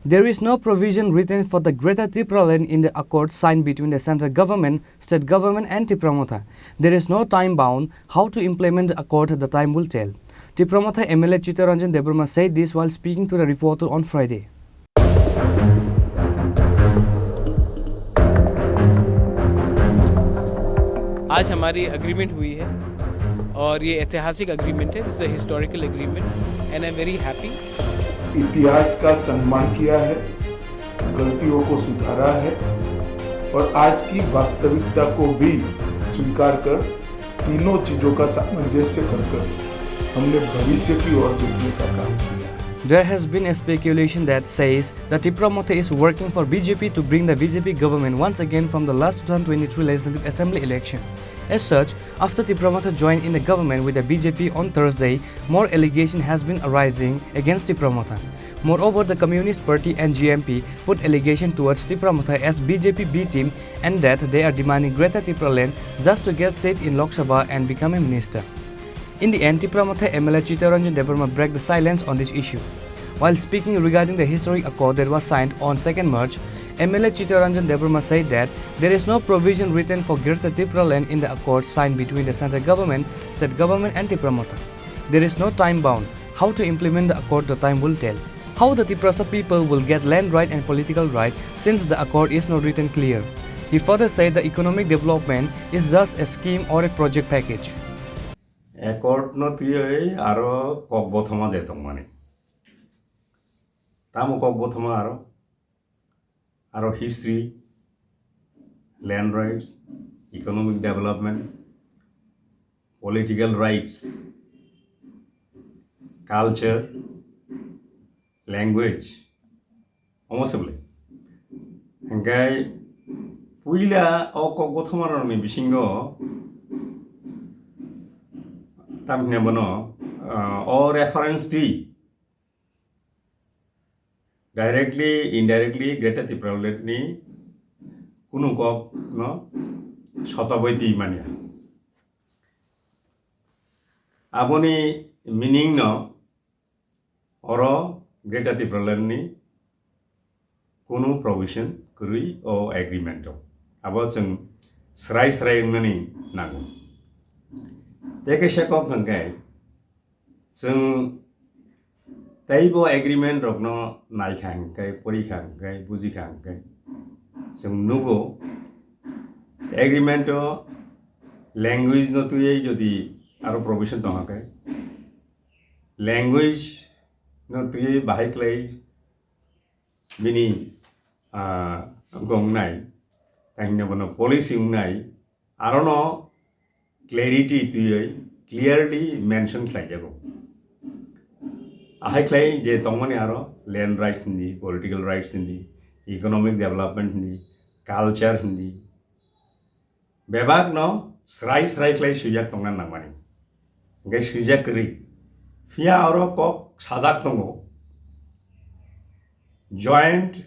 There is no provision written for the Greater Tipraland in the accord signed between the central government, state government and Tripura. There is no time bound how to implement the accord, the time will tell. Tripura MLA Chitta Ranjan said this while speaking to the reporter on Friday. आज हमारी agreement हुई है और ये ऐतिहासिक agreement है, this is a historical agreement and I am very happy. इतिहास का सम्मान किया है, गलतियों को सुधारा है और आज की वास्तविकता को भी स्वीकार कर तीनों चीजों का सामंजस्य कर हमने भविष्य की ओर देखने का काम किया। There has been a speculation that says that Tripura is working for BJP to bring the BJP government once again from the last 2023 Legislative Assembly election. As such, after Tripura joined in the government with the BJP on Thursday, more allegation has been arising against Tripura. Moreover, the Communist Party and GMP put allegation towards Tripura as BJP B team and that they are demanding Greater Tipraland just to get seat in Lok Sabha and become a minister. In the end, Tripura MLA Chitta break the silence on this issue. While speaking regarding the historic accord that was signed on 2nd March, MLA Chitta said that there is no provision written for Greater Tipraland in the accord signed between the central government, state government and Tripura. There is no time bound how to implement the accord, the time will tell. How the Tripura people will get land right and political right since the accord is not written clear. He further said the economic development is just a scheme or a project package. Accord no tiye aro kok bothoma jetong mani. Tamu kok bothoma aro history, land rights, economic development, political rights, culture, language, almost everything. Engkai puila o kok bothoma ro ni bisingo tamne bono or reference di directly indirectly Greater Tipraland ni kunu kok no shotaboiti mania aboni meaning no oro Greater Tipraland ni kunu provision kurui o agreement abo जों srai ngani nangu Teke shakok nangkai, जों taibo agreement rokno nai khangkai, pori khangkai, buji khangkai, जों nugo agreement o language no tuye jodi aro provision tongakai, language no tuye bahai klai bini gong nai, kahina bono policy nai, aro no clarity to clearly mentioned like jago. Ahai clay je tongmani aro land rights in the political rights in the economic development in the culture in the bebag no srai clay sujak tongan namani. Gai sujak kri. Fia aro kok sajak tongo joint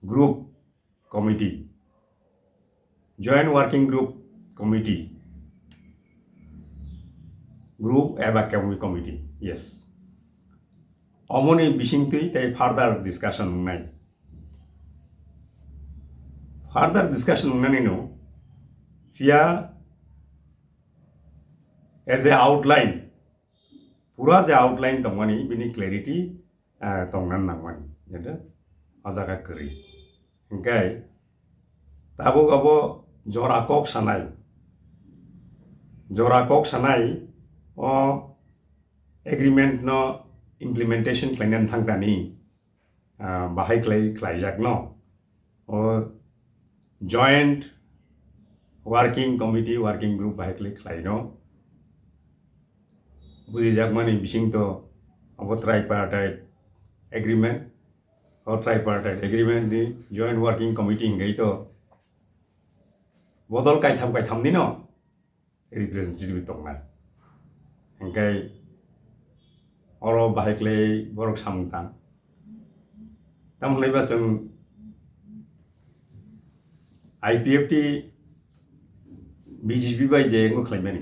group committee, joint working group committee group evacuation committee yes omoni bisingtui tai further discussion nai no fia as a outline pura je outline tongmani bini clarity tongnan nangmani jeta ajaga kri engkai tabo abo jora kok sanai o agreement no implementation klainan thangtani bahai klaijak no o joint working committee working group bahai klai no buji jak mani bising to abo tripartite agreement or tripartite agreement ni joint working committee ngai to bodol kai tham ni no representative tongna engkai oro bahai borok samtang tamhlai ba जों IPFT BJP bai je ngo khlaimani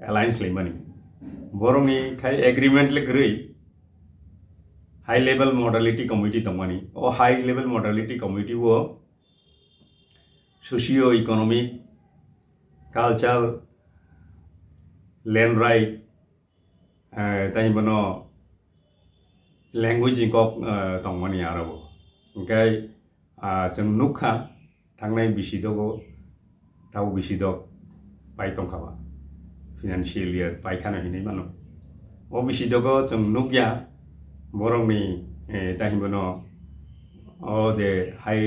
alliance laimani borongni khai agreement le grei high level modality committee tongmani o high level modality committee wo socio economic cultural land right tai bono language kok tongmani aro okay जों नुखा थांनाय बिसिदोगो ताव बिसिदो पाइ तंखाबा financial year पाइखानो हिनै मानो ओ बिसिदोगो जों नुग्या बरंनि ताहिबनो ओ जे high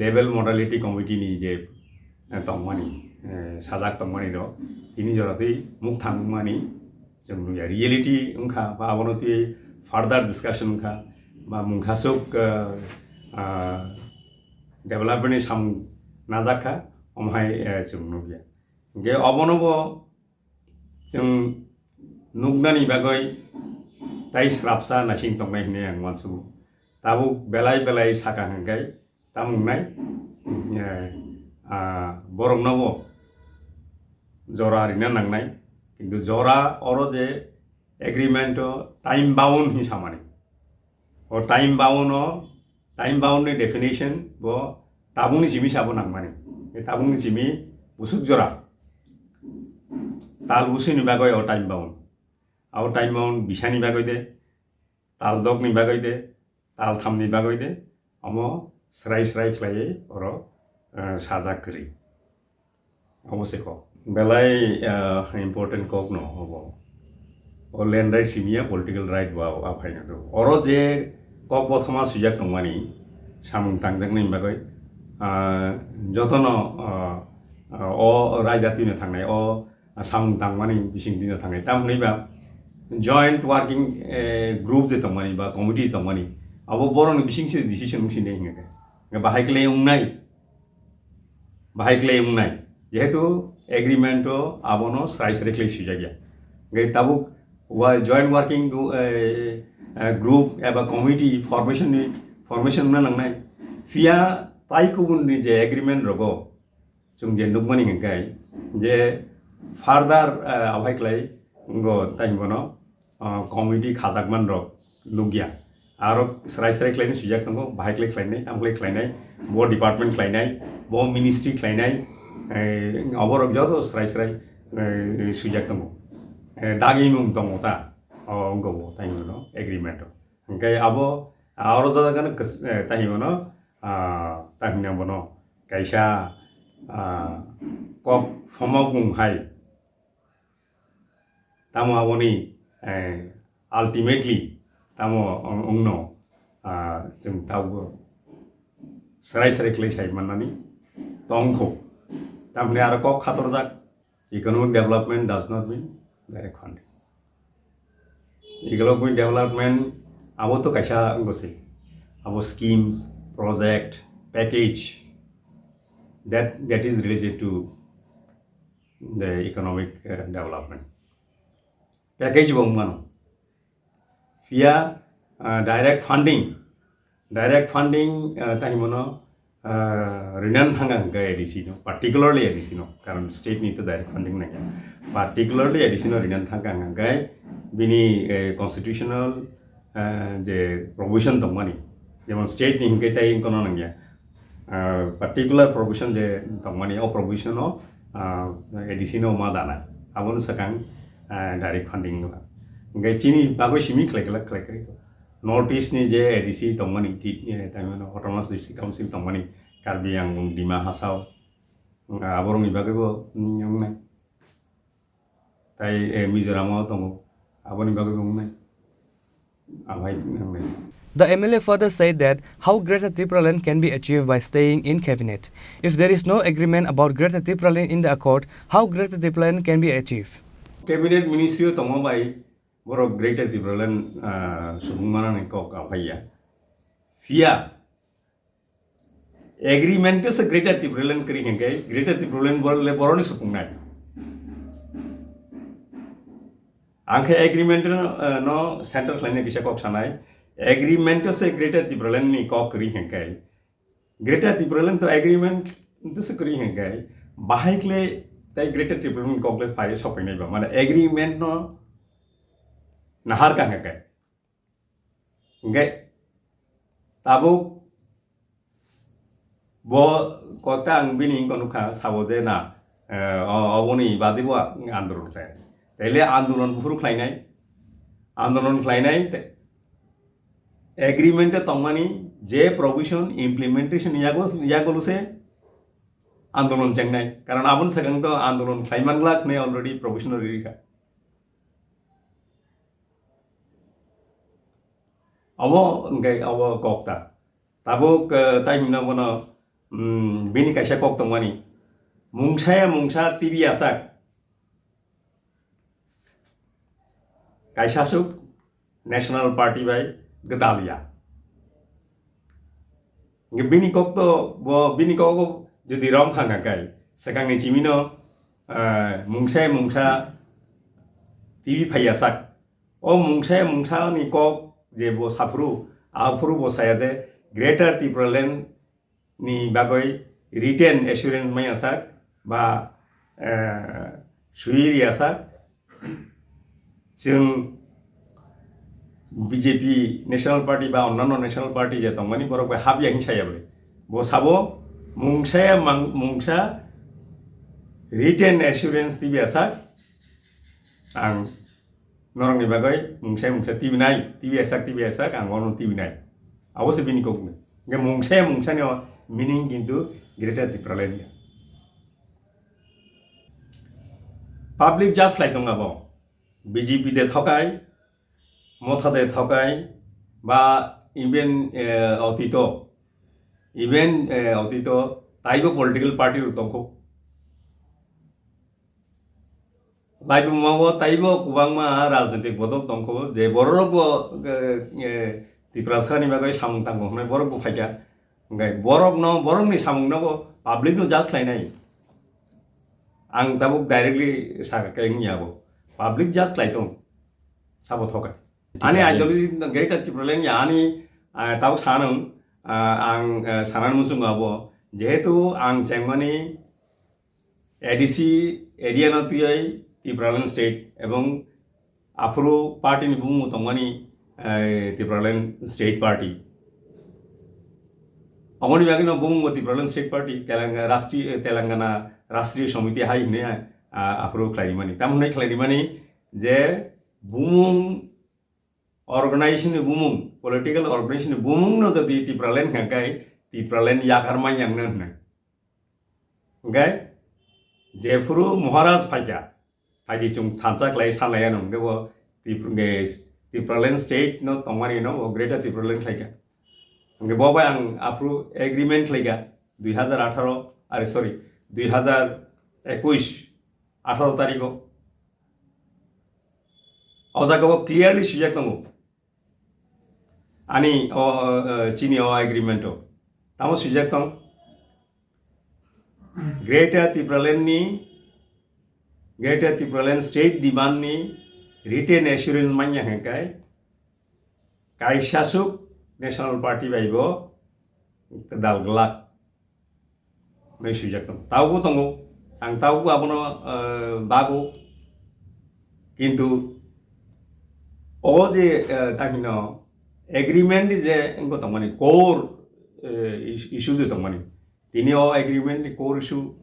level modality committee नि जे तंमानि साजाक तंमानि रो तिनि जरातै मुख थांमानि जों नुया reality उनखा बा आवनति फार्दर डिस्कशन उनखा बा मुंखासुक डेभलपमेन्ट साम नाजाखा अमहाय जों नुगिया गे अबनबो जों नुगनानि बागै ताइ स्रापसा नासिं तंनाय हिने आं मानसु ताबु बेलाय बेलाय साका हंगाय तामुंनाय बरंनाबो जरा रिना नांनाय किन्तु जरा अरो जे एग्रीमेंट टाइम बाउंड हिसामानि और टाइम बाउंड नि डेफिनेशन बो ताबुंनि जिमि साबो नांमानि बे ताबुंनि जिमि बुसुक जरा ताल बुसुनि बागै और टाइम बाउंड बिसानि बागै दे ताल दगनि बागै दे ताल थामनि बागै दे अमो स्राय ख्लायै और साजाकरि अबसे को बेलाय इम्पोर्टेंट कक न हबो ओ लैंड राइट सिमिया पॉलिटिकल राइट बा आफायनो दो और जे कक बथमा सुजाक तंमानि सामुं तांजोंनि बागै जतन ओ रायजातिनो थांनाय ओ सामुं तांमानि बिसिं दिनो थांनाय तामनैबा जॉइंट वर्किंग ग्रुप जे तंमानि बा कमिटी तंमानि अब बरन बिसिंसे डिसिजन मुसिने हिंगे बाहायक्ले उंनाय जेहेतु एग्रीमेंट आबनो स्राय सुजागिया गे ताबुक वा जॉइंट वर्किंग ग्रुप एबा कमिटी फॉर्मेशन ना नांनाय फिया ताइ कुबुननि जे एग्रीमेंट रगो जों जे नुगमानि हिंगाय जे फार्दर आवहायक्लाय गो ताइबनो कमिटी खाजाकमान र लुगिया आरो स्राय क्लायनि सुजाक दंगो बाहायक्लाय ख्लायनाय तामक्लाय ख्लायनाय बो डिपार्टमेंट ख्लायनाय बो मिनिस्ट्री ख्लायनाय अबरक जतो स्राय सुजाक दंगो दागि मुं दंगोता अंगो ताइबनो एग्रीमेंट ओंखाय आबो आरो जगन ताइबनो ताहिनाबनो कायसा कक फमागुं हाय तामो आबोनि अल्टीमेटली तामो उंनो जों तावबो स्राय क्लाय सायमाननानि तंखौ तामने आरो कक खातरजाक economic development does not mean direct funding economic development आबो तो कायसा गसे आबो schemes project package that is related to the economic development package bongmano via direct funding tahimono rinan thangang ga edisino particularly edisino karon state ni to direct funding na particularly edisino rinan thangang ga bini constitutional je provision tongmani যেমন state নি হিংকে তাই কোন নাঙ্গিয়া particular provision যে তমানি ও provision ও এডিসিন ও মা দানা আবন সাকাং direct funding লা গে চিনি বাগো Simi ক্লাইকরি north east नि जे एडीसी तमनि ति ताइमानो अटोनमास डिस्ट्रिक्ट काउन्सिल तमनि कार्बि आंलं डिमा हासाव आबरंनि बागैबो नंनाय ताइ मिजोरामाव दङ आबरनि बागैबो नंनाय आमहाय नंनाय The MLA further said that how Greater Tipraland can be achieved by staying in cabinet. If there is no agreement about Greater Tipraland in the accord, how Greater Tipraland can be achieved? Cabinet Ministry tomo bai boro Greater Tipraland subungmana ne kok apaya. Via agreement se Greater Tipraland kri hengai Greater Tipraland borle boroni supungnai. Angke agreement no center line kisa kok sanai agreement से greater तिप्रालैंड नि कक करी हैं काय greater तिप्रालैंड तो agreement तो से करी हैं काय बाहायक्ले ताइ ग्रेटर तिप्रालैंड ककले फाइ सफैनाय बा माने एग्रीमेंट न नाहार का हैं काय Enggak, tabuk bo kota ang bini konuka saboje na oboni badibo andolon klai tele andolon buru klainai andolon klainai agreement tongmani je provision implementation yagoluse andolon jengnai karon abon segang to andolon klaimanglak ne already provisional rika abo enggak abo kokta tabuk taimina bono bini kaisa kok tongmani mungsa TV asak kaisa suk national party bai gedalia nge bini kok to bo bini kok jodi rom khanga kai sekang ni chimino mungsa TV phai asak o mungsa ni kok je bo sapru afru bo saya je Greater Tipraland ni bagoi written assurance mai asak ba suiri asak जों BJP national party ba onnanno national party je tongmani borok ba habya hinsaya bole bo sabo mungsa written assurance tibi asak ang norong ni bagoi mungsa tibi asak ang ono tibi nai awose bini ko nge mungsa ni meaning kintu Greater Tipraland ya public just like tonga bo BJP de thokai motha de thokai ba even otito taibo political party utongko laibu mawo taibo kubangma rajnitik bodol tongko je borokbo Tipraskani bagai samung tanggo hone borok bo phaja ngai borok ni samung no public no just like nai ang tabuk directly sakakeng yabo public just like tong sabo thokai ani ideology Greater Tipraland ya ani tabuk sanung ang sanan musung abo jehetu ang sengmani ADC area no tuyai Tipraland state ebong afro party ni bumu tongmani Tipraland state party amoni bagi no bumu Tipraland state party Telangana Rashtriya Samiti hai ne afro khlaimani tamnai khlaimani je bumung organization bumung political organization bumung no jodi Tipraland ngakai Tipraland yakarmai yang na ngai je furu maharaj phaja phaji chung thansa klai salaya no ngebo Tipraland state no tongmani no Greater Tipraland khlaika nge boba ang afro agreement khlaika 2021 18 तारिखो औजागो clearly सुजाक दंगो आनी Chini agreement तामो सुजाक दं Greater Tipraland state demand ni written assurance manya hengkai kaisasuk national party baibo kedal gelak mai sujaak dong taugo tongo ang taugo abono bago kintu o je tamino agreement je engko tongmani core issue je tongmani tini o agreement ni core issue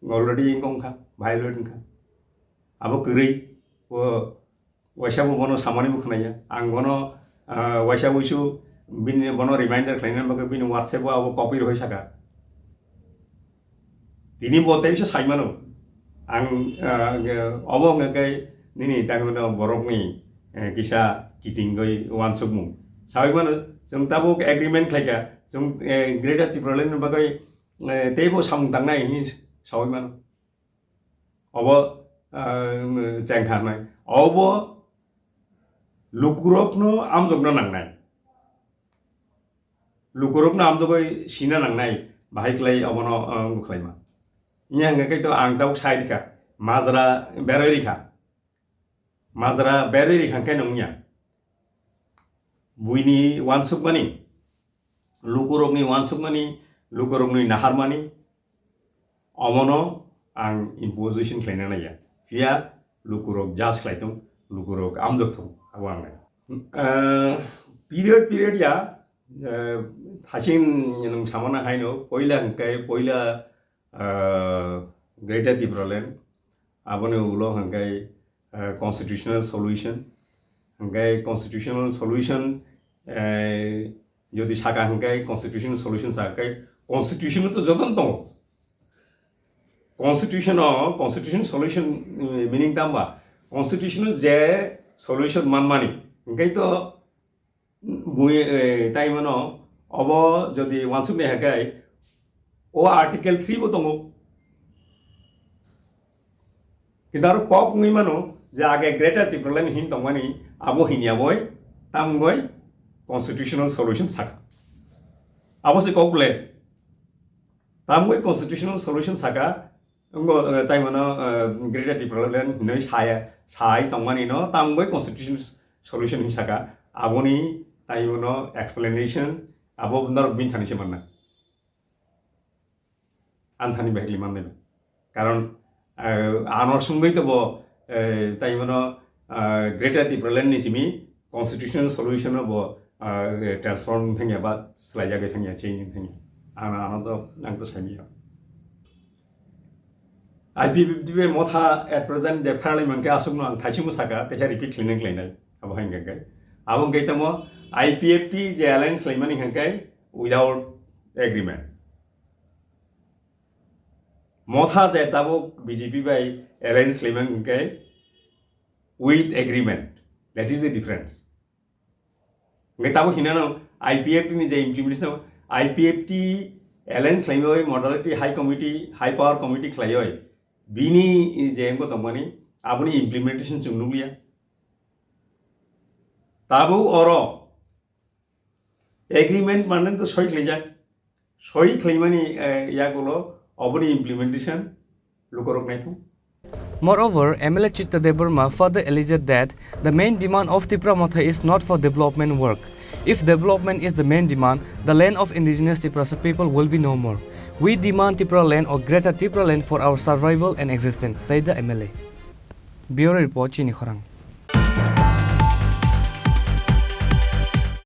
already engkong kha violate kha abo kuri o wasabu bono samani bukhnaya ang bono wasabu issue bin bono reminder khlaina baga bin WhatsApp abo copy roi saka tini bote bisa saimano ang obo ngakai nini tangno borok ni kisa kitinggoi wansukmu saimano jong tabuk agreement khlaika jong Greater Tipraland bagai tebo samung tangnai ni saimano obo jangkhanai obo lukurokno amjogno nangnai lukurokno amjogoi sina nangnai bahai klai obono khlaima nya ngakai to ang tau sai dikha mazra beroi rikha kai nongnya buini wansuk mani lukurokni wansuk mani lukurokni nahar mani omono ang imposition khlaina naya fia lukurok jas khlaitung lukurok amjok thong awang period ya thasin yang samana haino poila hangkai poila Greater Tipraland abone ulo hangkai constitutional solution jodi saka hangkai constitutional solution sakai constitution to joton tong constitution solution meaning tamba constitutional je solution manmani hangkai to bui time no obo jodi wansuk me hangkai o article 3 bo tongo kindaru pop ngi mano je age Greater Tipraland hin tongmani abo hinia boy tamgoi constitutional solution saka abo se kokle tamgoi constitutional solution saka ngo time no Greater Tipraland noi sai tongmani no tamgoi constitutional solution hin saka aboni time no explanation abo bundar bin thani se manna anthani behli manne karon anor sungoi to bo taimano Greater Tipraland ni simi constitutional solution bo transform thangya ba slaja ge thangya change thangya ana to nang to sami IPP motha at present the parliament ke asumno ang thachimu saka te repeat cleaning cleanai abo hang gai abo gai tamo IPFT je alliance laimani hangkai without agreement motha je tabo BJP by alliance laimani hangkai with agreement. That is the difference. Ngetabu hinano IPFT ni je implementation IPFT alliance laimoi modality high power committee klayoi bini je engko tomani abuni implementation chungnulia tabu oro agreement manen to soi kleja soi klaimani yagulo abuni implementation lukorok naitu. Moreover, MLA Chitta further alleged that the main demand of Tripura Motha is not for development work. If development is the main demand, the land of indigenous Tripura people will be no more. We demand Tripura land or Greater Tipraland for our survival and existence, said the MLA. Bureau Report, Chini, Khorang.